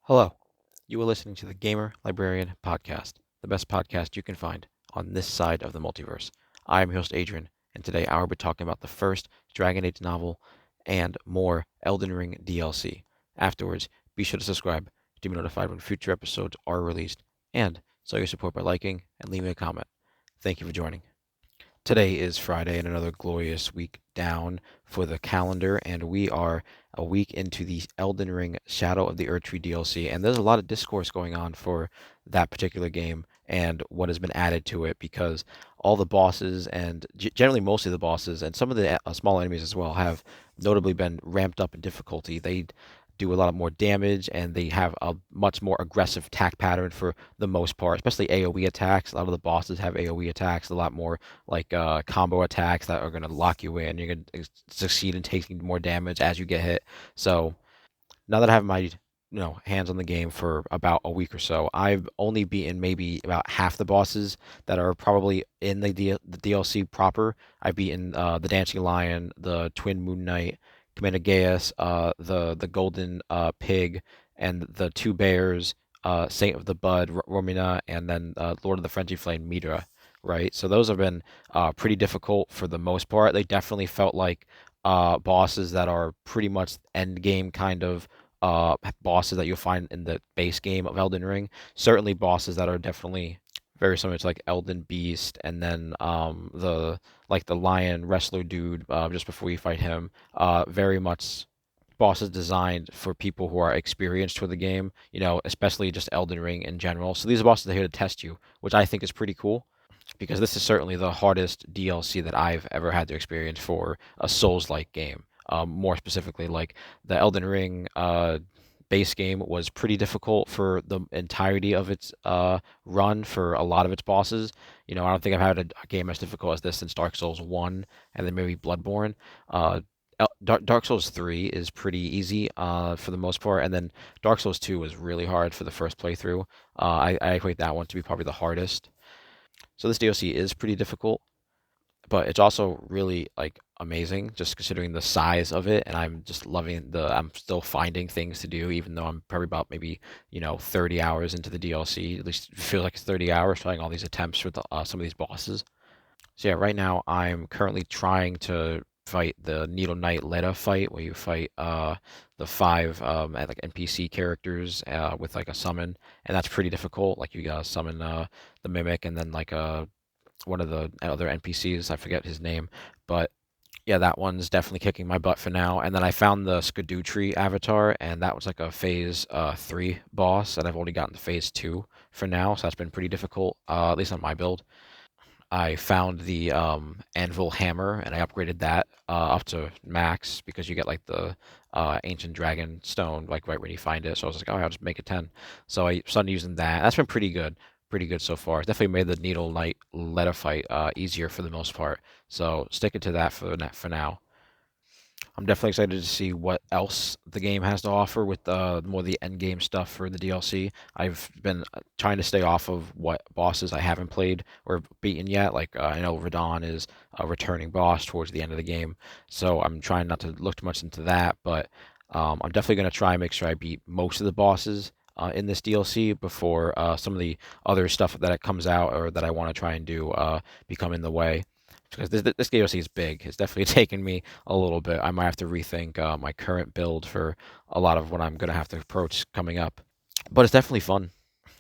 Hello, you are listening to the Gamer Librarian Podcast, the best podcast you can find on this side of the multiverse. I am your host, Adrian, and today I will be talking about the first Dragon Age novel and more Elden Ring DLC. Afterwards, be sure to subscribe to be notified when future episodes are released, and show your support by liking and leaving a comment. Thank you for joining. Today is Friday and another glorious week down for the calendar, and we are a week into the Elden Ring Shadow of the Erdtree DLC, and there's a lot of discourse going on for that particular game and what has been added to it because all the bosses and generally mostly the bosses and some of the small enemies as well have notably been ramped up in difficulty. They do a lot more damage and they have a much more aggressive attack pattern for the most part, especially AoE attacks. A lot of the bosses have AoE attacks, a lot more like combo attacks that are going to lock you in. You're going to succeed in taking more damage as you get hit. So now that I have my hands on the game for about a week or so, I've only beaten maybe about half the bosses that are probably in the DLC proper. I've beaten the Dancing Lion, the Twin Moon Knight, Commander Gaius, the Golden Pig, and the two bears, Saint of the Bud, Romina, and then Lord of the Frenzy Flame, Midra. Right, so those have been pretty difficult for the most part. They definitely felt like bosses that are pretty much end game kind of bosses that you'll find in the base game of Elden Ring. Certainly bosses that are definitely very similar to like Elden Beast, and then the lion wrestler dude just before you fight him. Very much bosses designed for people who are experienced with the game, especially just Elden Ring in general. So these are bosses that are here to test you, which I think is pretty cool because this is certainly the hardest DLC that I've ever had to experience for a Souls-like game. More specifically, like the Elden Ring base game was pretty difficult for the entirety of its run for a lot of its bosses. I don't think I've had a game as difficult as this since Dark Souls 1 and then maybe Bloodborne. Dark Souls 3 is pretty easy for the most part, and then Dark Souls 2 was really hard for the first playthrough. I equate that one to be probably the hardest. So this DLC is pretty difficult, but it's also really like amazing just considering the size of it, and I'm just loving I'm still finding things to do even though I'm probably about maybe 30 hours into the DLC. At least it feels like it's 30 hours trying all these attempts with some of these bosses. So yeah, right now I'm currently trying to fight the Needle Knight Leda fight where you fight the five like NPC characters with like a summon, and that's pretty difficult. Like you gotta summon the Mimic and then like one of the other NPCs. I forget his name, but yeah, that one's definitely kicking my butt for now. And then I found the Skadootree avatar, and that was like a phase 3 boss, and I've only gotten to phase 2 for now, so that's been pretty difficult, at least on my build. I found the Anvil Hammer, and I upgraded that up to max because you get like the Ancient Dragon Stone like right when you find it. So I was like, oh, I'll just make it 10. So I started using that. That's been pretty good so far. It's definitely made the Needle Knight Leda fight easier for the most part. So sticking to that for now. I'm definitely excited to see what else the game has to offer with more of the end game stuff for the DLC. I've been trying to stay off of what bosses I haven't played or beaten yet. Like I know Radon is a returning boss towards the end of the game, so I'm trying not to look too much into that. But I'm definitely going to try and make sure I beat most of the bosses in this DLC before some of the other stuff that comes out or that I want to try and do become in the way because this DLC is big. It's definitely taken me a little bit. I might have to rethink my current build for a lot of what I'm gonna have to approach coming up. But it's definitely fun,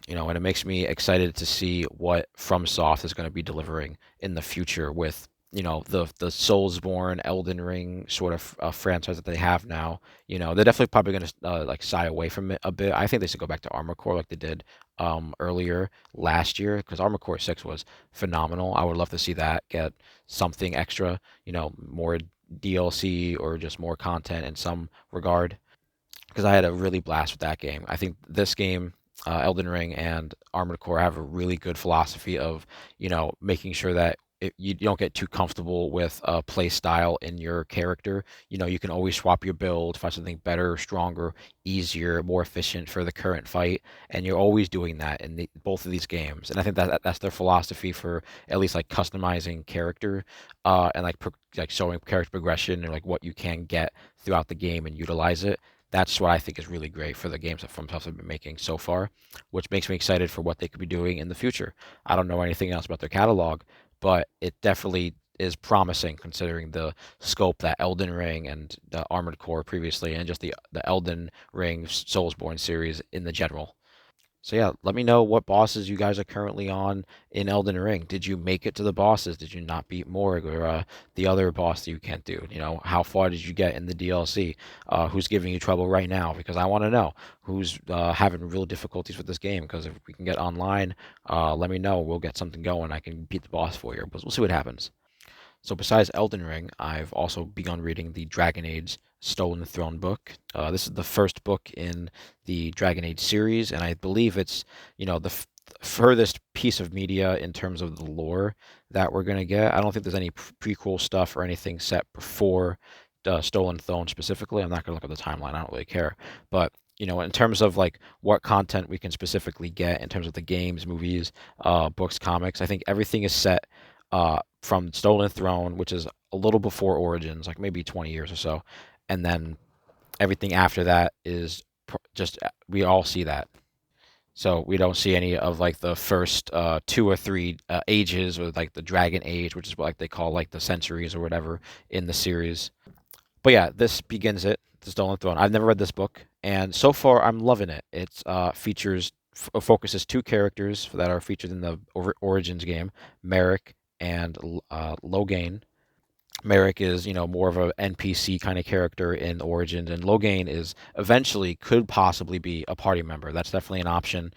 and it makes me excited to see what FromSoft is going to be delivering in the future with the Soulsborne, Elden Ring sort of franchise that they have now. They're definitely probably going to like shy away from it a bit. I think they should go back to Armor Core like they did earlier last year because Armor Core 6 was phenomenal. I would love to see that get something extra, more DLC or just more content in some regard because I had a really blast with that game. I think this game, Elden Ring and Armored Core, have a really good philosophy of, making sure that you don't get too comfortable with a play style in your character. You can always swap your build, find something better, stronger, easier, more efficient for the current fight, and you're always doing that in both of these games. And I think that's their philosophy for at least like customizing character, and like showing character progression and like what you can get throughout the game and utilize it. That's what I think is really great for the games that FromSoft have been making so far, which makes me excited for what they could be doing in the future. I don't know anything else about their catalog, but it definitely is promising considering the scope that Elden Ring and the Armored Core previously, and just the Elden Ring Soulsborne series in the general. So yeah, let me know what bosses you guys are currently on in Elden Ring. Did you make it to the bosses? Did you not beat Morg or the other boss that you can't do? You know, how far did you get in the DLC? Who's giving you trouble right now? Because I want to know who's having real difficulties with this game. Because if we can get online, let me know. We'll get something going. I can beat the boss for you. But we'll see what happens. So besides Elden Ring, I've also begun reading the Dragon Age Stolen Throne book. This is the first book in the Dragon Age series, and I believe it's, the furthest piece of media in terms of the lore that we're gonna get. I don't think there's any prequel stuff or anything set before Stolen Throne specifically. I'm not gonna look at the timeline. I don't really care, but in terms of like what content we can specifically get in terms of the games, movies, books, comics, I think everything is set from Stolen Throne, which is a little before Origins, like maybe 20 years or so, and then everything after that is just we all see that. So we don't see any of like the first two or three ages, or like the Dragon Age, which is what like they call like the centuries or whatever in the series. But yeah, this begins it, the Stolen Throne. I've never read this book, and so far I'm loving it. It features focuses two characters that are featured in the Origins game, Merrick and Loghain. Merrick is, more of a NPC kind of character in Origins, and Loghain is eventually could possibly be a party member. That's definitely an option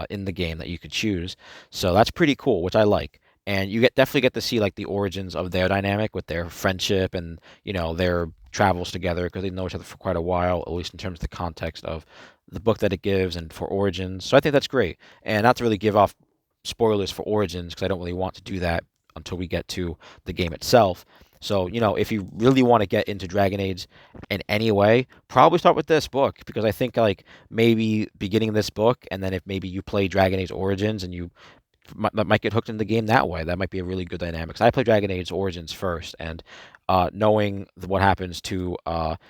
in the game that you could choose. So that's pretty cool, which I like. And you definitely get to see like the origins of their dynamic with their friendship and their travels together because they know each other for quite a while, at least in terms of the context of the book that it gives and for Origins. So I think that's great. And not to really give off spoilers for Origins because I don't really want to do that until we get to the game itself. So, if you really want to get into Dragon Age in any way, probably start with this book because I think like maybe beginning this book and then if maybe you play Dragon Age Origins and you might get hooked in the game that way. That might be a really good dynamic. 'Cause I play Dragon Age Origins first, and knowing what happens to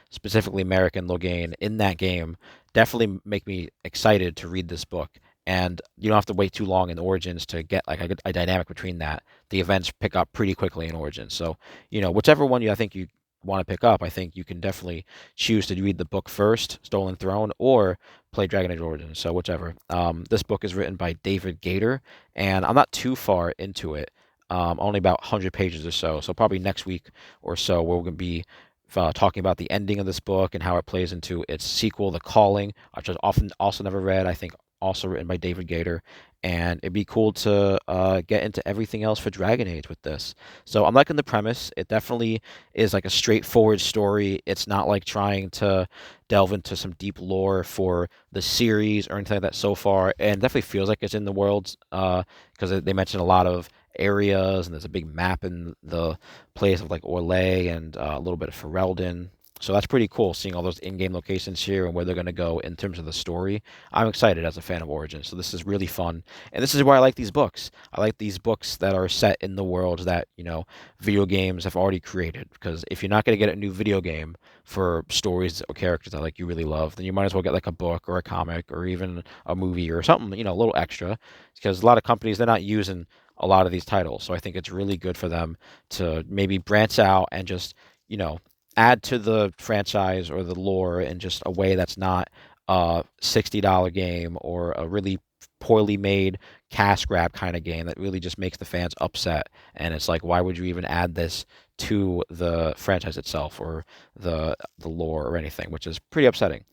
specifically Merrick and Loghain in that game definitely make me excited to read this book. And you don't have to wait too long in Origins to get like a dynamic between that. The events pick up pretty quickly in Origins. So, whichever one I think you want to pick up, I think you can definitely choose to read the book first, Stolen Throne, or play Dragon Age Origins. So whichever. This book is written by David Gator, and I'm not too far into it. Only about 100 pages or so. So probably next week or so, we're going to be talking about the ending of this book and how it plays into its sequel, The Calling, which I've often also never read. I think also written by David Gator, and it'd be cool to get into everything else for Dragon Age with this. So I'm liking the premise. It definitely is like a straightforward story. It's not like trying to delve into some deep lore for the series or anything like that so far, and it definitely feels like it's in the worlds because they mention a lot of areas and there's a big map in the place of like Orlais and a little bit of Ferelden. So that's pretty cool seeing all those in-game locations here and where they're going to go in terms of the story. I'm excited as a fan of Origins, so this is really fun. And this is why I like these books. I like these books that are set in the worlds that, video games have already created. Because if you're not going to get a new video game for stories or characters that like you really love, then you might as well get like a book or a comic or even a movie or something, a little extra. Because a lot of companies, they're not using a lot of these titles. So I think it's really good for them to maybe branch out and just, add to the franchise or the lore in just a way that's not a $60 game or a really poorly made cash grab kind of game that really just makes the fans upset. And it's like, why would you even add this to the franchise itself or the lore or anything, which is pretty upsetting.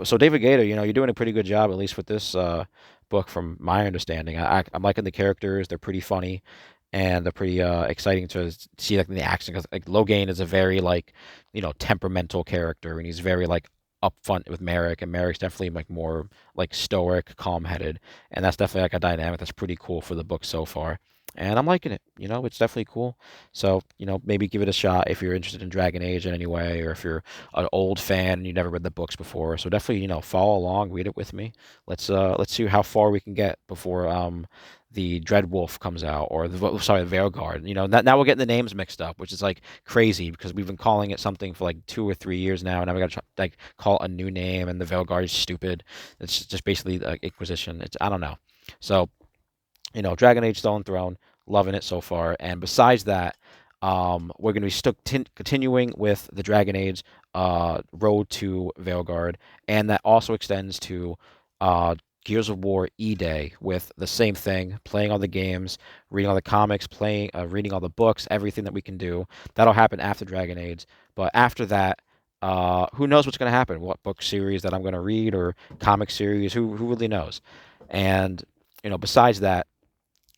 So David Gator, you're doing a pretty good job, at least with this book, from my understanding. I'm liking the characters; they're pretty funny, and they're pretty exciting to see like in the action. Because like Loghain is a very like temperamental character, and he's very like upfront with Merrick, and Merrick's definitely like more like stoic, calm-headed, and that's definitely like a dynamic that's pretty cool for the book so far. and I'm liking it. It's definitely cool. So, maybe give it a shot if you're interested in Dragon Age in any way, or if you're an old fan and you never read the books before. So definitely, follow along, read it with me. Let's see how far we can get before the Dreadwolf comes out, or the Veilguard. Now we're getting the names mixed up, which is like crazy because we've been calling it something for like 2 or 3 years now, and now we got to like call it a new name, and the Veilguard is stupid. It's just basically like Inquisition. I don't know. So Dragon Age Stolen Throne, loving it so far. And besides that, we're going to be stuck continuing with the Dragon Age Road to Veilguard, and that also extends to Gears of War E-Day with the same thing, playing all the games, reading all the comics, reading all the books, everything that we can do. That'll happen after Dragon Age. But after that, who knows what's going to happen? What book series that I'm going to read or comic series? Who really knows? And besides that,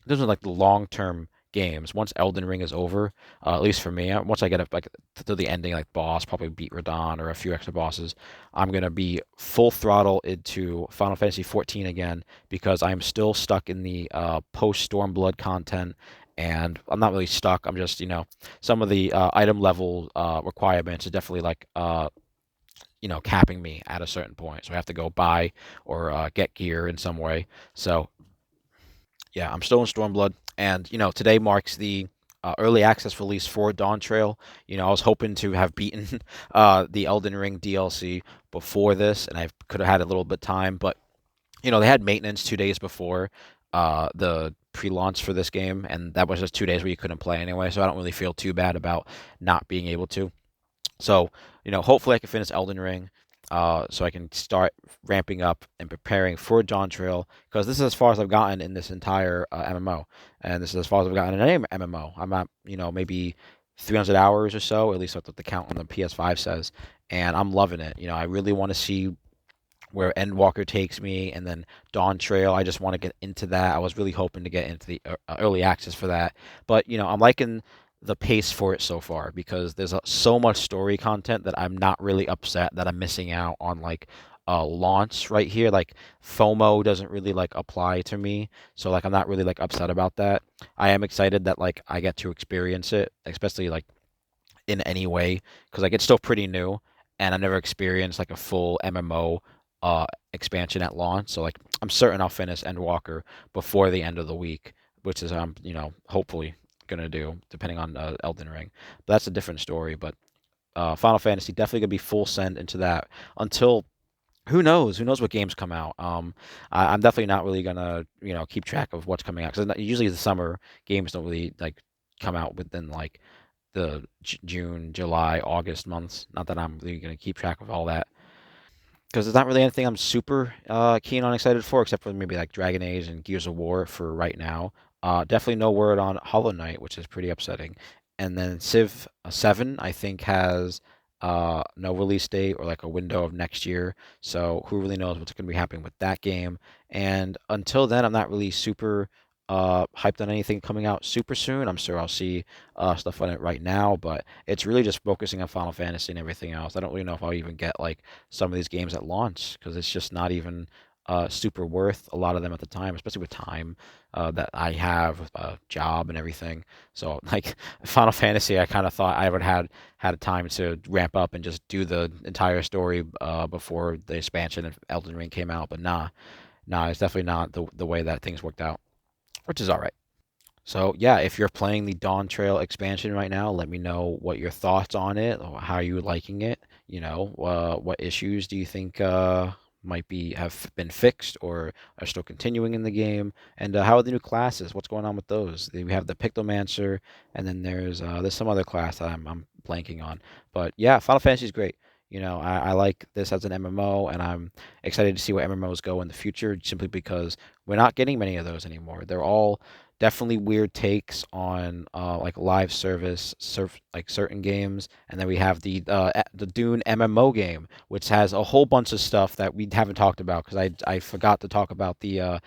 those are like the long term games. Once Elden Ring is over, at least for me, once I get like to the ending, like boss, probably beat Radon or a few extra bosses, I'm gonna be full throttle into Final Fantasy 14 again because I'm still stuck in the post Stormblood content. And I'm not really stuck. I'm just, some of the item level requirements is definitely like, capping me at a certain point. So I have to go buy or get gear in some way. So yeah, I'm still in Stormblood, and today marks the early access release for Dawn Trail. I was hoping to have beaten the Elden Ring DLC before this, and I could have had a little bit of time, but they had maintenance 2 days before the pre-launch for this game, and that was just 2 days where you couldn't play anyway. So I don't really feel too bad about not being able to. So, hopefully I can finish Elden Ring, so I can start ramping up and preparing for Dawn Trail, because this is as far as I've gotten in this entire MMO, and this is as far as I've gotten in any MMO. I'm at, maybe 300 hours or so, at least that's what the count on the PS5 says, and I'm loving it. I really want to see where Endwalker takes me, and then Dawn Trail. I just want to get into that. I was really hoping to get into the early access for that, but I'm liking the pace for it so far because there's so much story content that I'm not really upset that I'm missing out on like launch right here. Like FOMO doesn't really like apply to me, so like I'm not really like upset about that. I am excited that like I get to experience it, especially like in any way, because like it's still pretty new and I never experienced like a full MMO expansion at launch. So like I'm certain I'll finish Endwalker before the end of the week, which is hopefully gonna do depending on Elden Ring. But that's a different story. But Final Fantasy definitely gonna be full send into that until who knows what games come out. I'm definitely not really gonna keep track of what's coming out because usually the summer games don't really like come out within like the June, July, August months. Not that I'm really going to keep track of all that because there's not really anything I'm super keen on, excited for, except for maybe like Dragon Age and Gears of War for right now. Definitely no word on Hollow Knight, which is pretty upsetting. And then Civ 7, I think, has no release date or like a window of next year. So who really knows what's going to be happening with that game? And until then, I'm not really super hyped on anything coming out super soon. I'm sure I'll see stuff on it right now, but it's really just focusing on Final Fantasy and everything else. I don't really know if I'll even get like some of these games at launch because it's just not even super worth a lot of them at the time, especially with time that I have with a job and everything. So like Final Fantasy, I kind of thought I would had a time to ramp up and just do the entire story before the expansion of Elden Ring came out, but nah, it's definitely not the way that things worked out, which is all right. So yeah, if you're playing the Dawn Trail expansion right now, let me know what your thoughts on it, or how you liking it. What issues do you think might be have been fixed or are still continuing in the game, and how are the new classes? What's going on with those? We have the Pictomancer, and then there's some other class that I'm blanking on. But yeah, Final Fantasy is great. I like this as an MMO, and I'm excited to see where MMOs go in the future, simply because we're not getting many of those anymore. They're all definitely weird takes on like live service, like certain games, and then we have the Dune MMO game, which has a whole bunch of stuff that we haven't talked about because I forgot to talk about the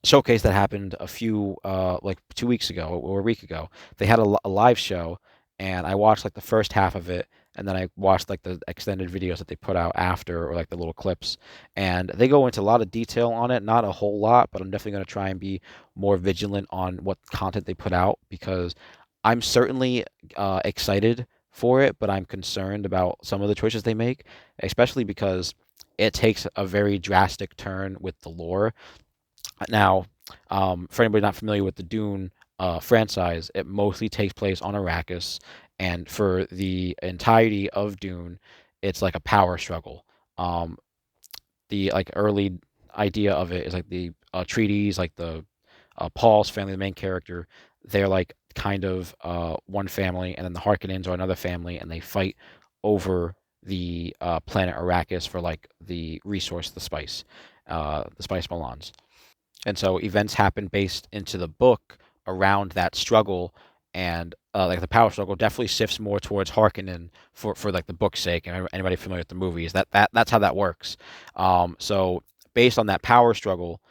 showcase that happened a few like 2 weeks ago or a week ago. They had a live show, and I watched like the first half of it, and then I watched like the extended videos that they put out after, or like the little clips, and they go into a lot of detail on it. Not a whole lot, but I'm definitely going to try and be more vigilant on what content they put out, because I'm certainly excited for it, but I'm concerned about some of the choices they make, especially because it takes a very drastic turn with the lore. Now, for anybody not familiar with the Dune franchise, it mostly takes place on Arrakis, and for the entirety of Dune, it's like a power struggle. Um, the like early idea of it is like the treaties, like the Paul's family, the main character, they're like kind of one family, and then the Harkonnens are another family, and they fight over the planet Arrakis for like the resource, the spice melons. And so events happen based into the book around that struggle, and like the power struggle definitely shifts more towards Harkonnen for like the book's sake. And anybody familiar with the movies, that's how that works. So based on that power struggle,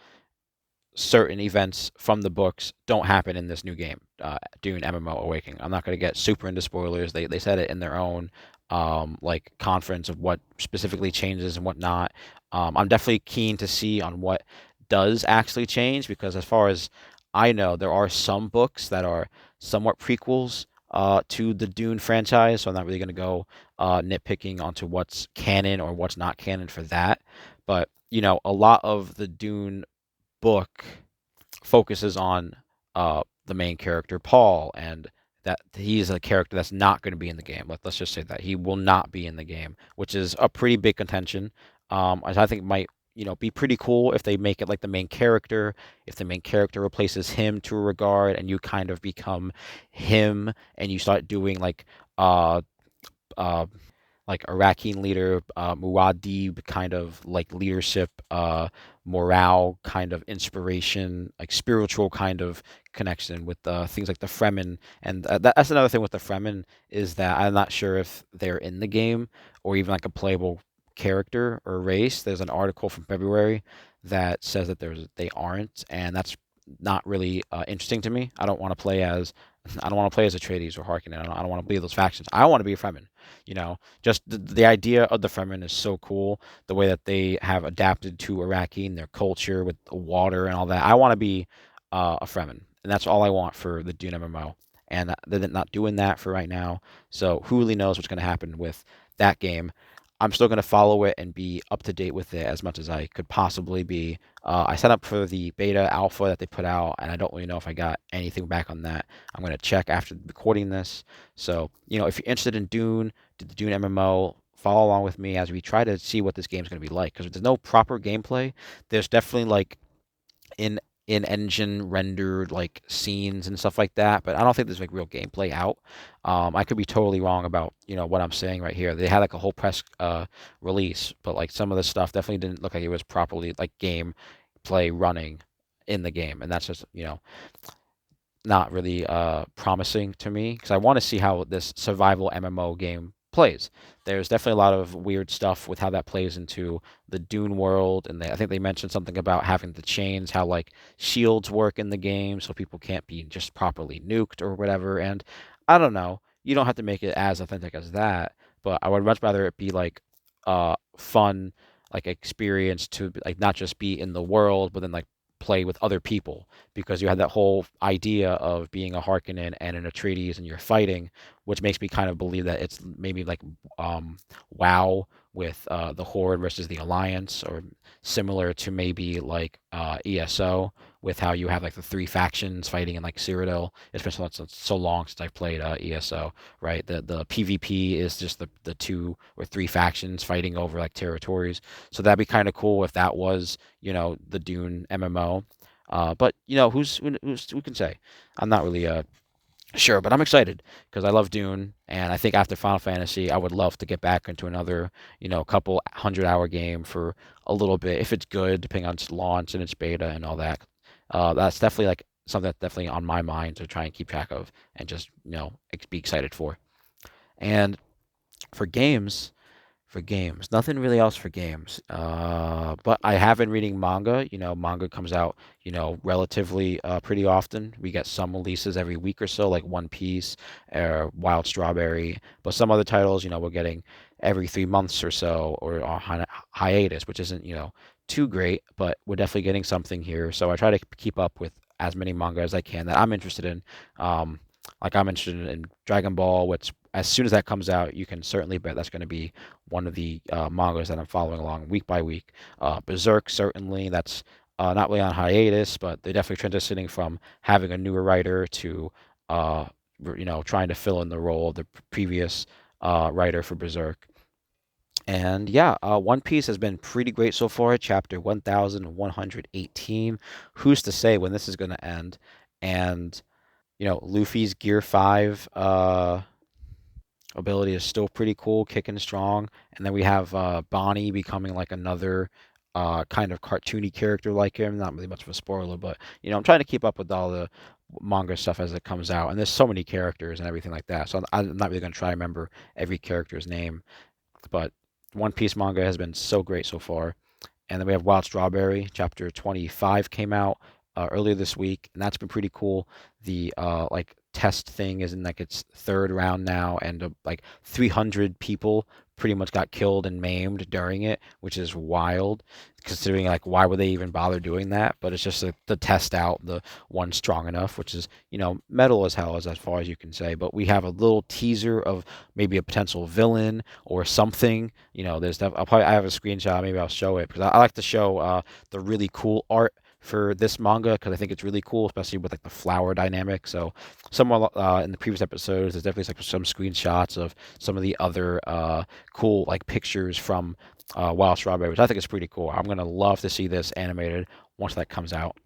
certain events from the books don't happen in this new game, Dune MMO Awakening. I'm not going to get super into spoilers. They said it in their own like conference of what specifically changes and what not. I'm definitely keen to see on what does actually change, because as far as I know, there are some books that are somewhat prequels to the Dune franchise. So I'm not really going to go nitpicking onto what's canon or what's not canon for that. But a lot of the Dune book focuses on the main character Paul, and that he's a character that's not going to be in the game. Let's just say that he will not be in the game, which is a pretty big contention. As I think might be pretty cool if they make it like the main character. If the main character replaces him to a regard, and you kind of become him, and you start doing uh, uh, like Iraqi leader Muad'Dib kind of like leadership, morale kind of inspiration, like spiritual kind of connection with things like the Fremen. And that's another thing with the Fremen, is that I'm not sure if they're in the game or even like a playable character or race. There's an article from February that says that they aren't, and that's not really interesting to me. I don't want to play as Atreides or Harkonnen. I don't want to be those factions. I want to be a Fremen. Just the idea of the Fremen is so cool. The way that they have adapted to Iraqi and their culture with the water and all that. I want to be a Fremen, and that's all I want for the Dune MMO. And they're not doing that for right now. So who really knows what's going to happen with that game? I'm still going to follow it and be up to date with it as much as I could possibly be. I signed up for the beta alpha that they put out, and I don't really know if I got anything back on that. I'm going to check after recording this. So, if you're interested in Dune, the Dune MMO, follow along with me as we try to see what this game's going to be like. Because there's no proper gameplay. There's definitely like in engine rendered like scenes and stuff like that, but I don't think there's like real gameplay out. I could be totally wrong about what I'm saying right here. They had like a whole press release, but like some of the stuff definitely didn't look like it was properly like gameplay running in the game, and that's just not really promising to me, because I want to see how this survival MMO game plays. There's definitely a lot of weird stuff with how that plays into the Dune world, and I think they mentioned something about having the chains, how like shields work in the game, so people can't be just properly nuked or whatever. And I don't know, you don't have to make it as authentic as that, but I would much rather it be like fun, like experience to like not just be in the world, but then like play with other people, because you had that whole idea of being a Harkonnen and an Atreides and you're fighting, which makes me kind of believe that it's maybe like WoW with the Horde versus the Alliance, or similar to maybe like ESO with how you have like the three factions fighting in like Cyrodiil, especially since it's so long since I've played ESO, right? The PvP is just the two or three factions fighting over like territories. So that'd be kind of cool if that was, the Dune MMO. But who can say? I'm not really sure, but I'm excited because I love Dune, and I think after Final Fantasy, I would love to get back into another, couple 100-hour game for a little bit if it's good, depending on its launch and its beta and all that. That's definitely like something that's definitely on my mind to try and keep track of and just be excited for. And for games, For games, nothing really else for games. But I have been reading manga. Manga comes out, relatively pretty often. We get some releases every week or so, like One Piece or Wild Strawberry. But some other titles, we're getting every 3 months or so, or on hiatus, which isn't, too great. But we're definitely getting something here. So I try to keep up with as many manga as I can that I'm interested in. Um, like I'm interested in Dragon Ball, which as soon as that comes out, you can certainly bet that's going to be one of the mangas that I'm following along week by week. Berserk, certainly, that's not really on hiatus, but they're definitely transitioning from having a newer writer to, uh, trying to fill in the role of the previous writer for Berserk. And yeah, One Piece has been pretty great so far. Chapter 1118. Who's to say when this is going to end? And Luffy's Gear 5 ability is still pretty cool, kicking strong. And then we have Bonnie becoming like another kind of cartoony character like him. Not really much of a spoiler, but I'm trying to keep up with all the manga stuff as it comes out. And there's so many characters and everything like that. So I'm not really going to try to remember every character's name. But One Piece manga has been so great so far. And then we have Wild Strawberry, chapter 25 came out earlier this week, and that's been pretty cool. The like test thing is in like its third round now, and like 300 people pretty much got killed and maimed during it, which is wild, considering like why would they even bother doing that? But it's just to test out the one strong enough, which is metal as hell as far as you can say. But we have a little teaser of maybe a potential villain or something. I have a screenshot. Maybe I'll show it because I like to show the really cool art for this manga because I think it's really cool, especially with like the flower dynamic. So, somewhere in the previous episodes, there's definitely like some screenshots of some of the other cool like pictures from Wild Strawberry, which I think is pretty cool. I'm gonna love to see this animated once that comes out.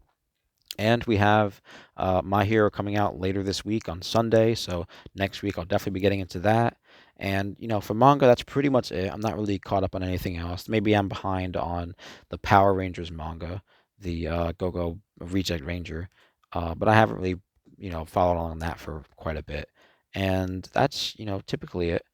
And we have My Hero coming out later this week on Sunday. So next week I'll definitely be getting into that. And for manga, that's pretty much it. I'm not really caught up on anything else. Maybe I'm behind on the Power Rangers manga, the Go-Go Reject Ranger. But I haven't really, followed on that for quite a bit. And that's, typically it.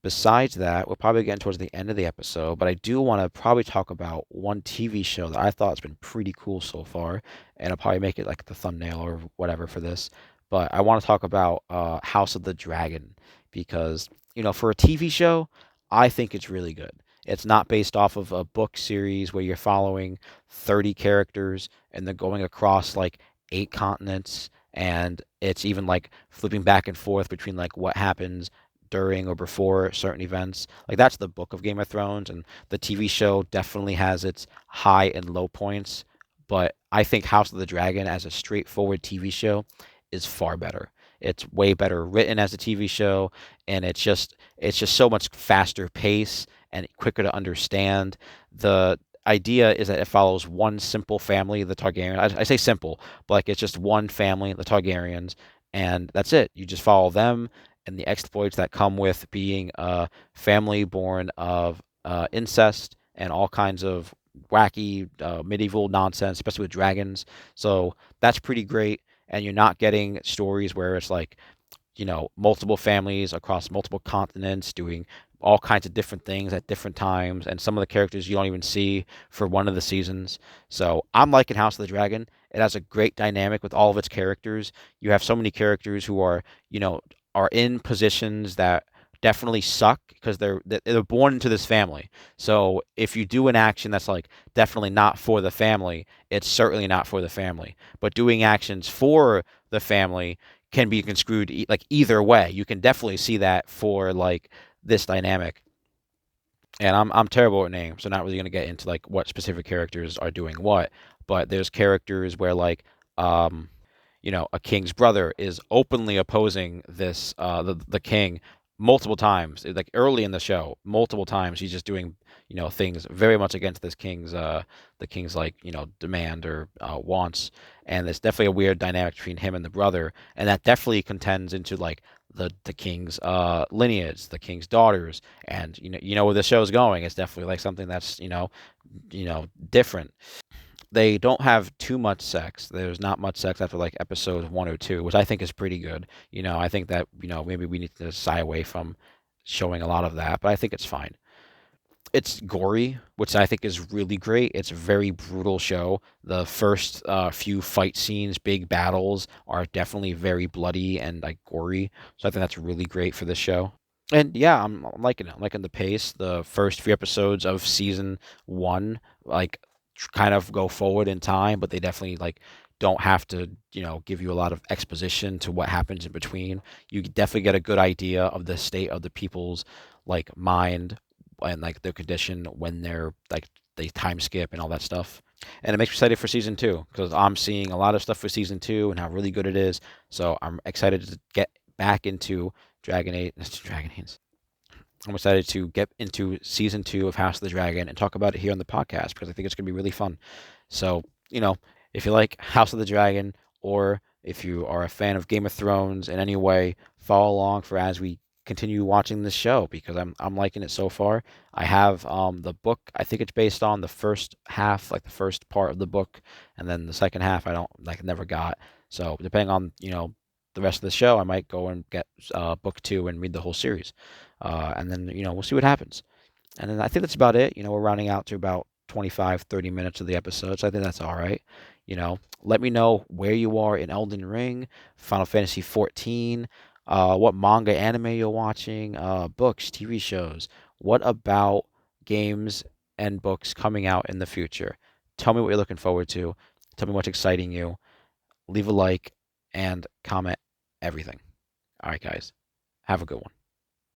Besides that, we're probably getting towards the end of the episode, but I do want to probably talk about one TV show that I thought has been pretty cool so far, and I'll probably make it like the thumbnail or whatever for this. But I want to talk about House of the Dragon because, for a TV show, I think it's really good. It's not based off of a book series where you're following 30 characters and they're going across like 8 continents, and it's even like flipping back and forth between like what happens during or before certain events. Like that's the book of Game of Thrones, and the TV show definitely has its high and low points. But I think House of the Dragon, as a straightforward TV show, is far better. It's way better written as a TV show, and it's just so much faster pace and quicker to understand. The idea is that it follows one simple family, the Targaryen. I say simple, but like it's just one family, the Targaryens, and that's it. You just follow them and the exploits that come with being a family born of incest and all kinds of wacky medieval nonsense, especially with dragons. So that's pretty great. And you're not getting stories where it's like, multiple families across multiple continents doing all kinds of different things at different times, and some of the characters you don't even see for one of the seasons. So I'm liking House of the Dragon. It has a great dynamic with all of its characters. You have so many characters who are in positions that definitely suck because they're born into this family. So if you do an action that's like definitely not for the family, it's certainly not for the family. But doing actions for the family can be construed like either way. You can definitely see that for like this dynamic. And I'm terrible at names, so not really gonna get into like what specific characters are doing what. But there's characters where like a king's brother is openly opposing this the king multiple times. Like early in the show, multiple times he's just doing things very much against this king's the king's like demand or wants, and there's definitely a weird dynamic between him and the brother, and that definitely contends into like the king's lineage, the king's daughters, and where the show's going. It's definitely like something that's different. They don't have too much sex. There's not much sex after like episode 1 or 2, which I think is pretty good. I think that maybe we need to shy away from showing a lot of that, but I think it's fine. It's gory, which I think is really great. It's a very brutal show. The first few fight scenes, big battles, are definitely very bloody and like gory. So I think that's really great for this show. And yeah, I'm liking it. I'm liking the pace. The first few episodes of season one, like, kind of go forward in time, but they definitely like don't have to, give you a lot of exposition to what happens in between. You definitely get a good idea of the state of the people's like mind and like their condition when they're like they time skip and all that stuff. And it makes me excited for season two because I'm seeing a lot of stuff for season two and how really good it is. So I'm excited to get back into Dragon Age. Dragon Age. I'm excited to get into season two of House of the Dragon and talk about it here on the podcast because I think it's going to be really fun. So, if you like House of the Dragon or if you are a fan of Game of Thrones in any way, follow along for as we continue watching this show because I'm liking it so far. I have the book. I think it's based on the first half, like the first part of the book, and then the second half I don't like never got. So depending on the rest of the show, I might go and get book two and read the whole series, and then we'll see what happens. And then I think that's about it. We're rounding out to about 25, 30 minutes of the episode, so I think that's all right. Let me know where you are in Elden Ring, Final Fantasy 14, what manga anime you're watching, books, TV shows. What about games and books coming out in the future? Tell me what you're looking forward to. Tell me what's exciting you. Leave a like and comment everything. All right, guys. Have a good one.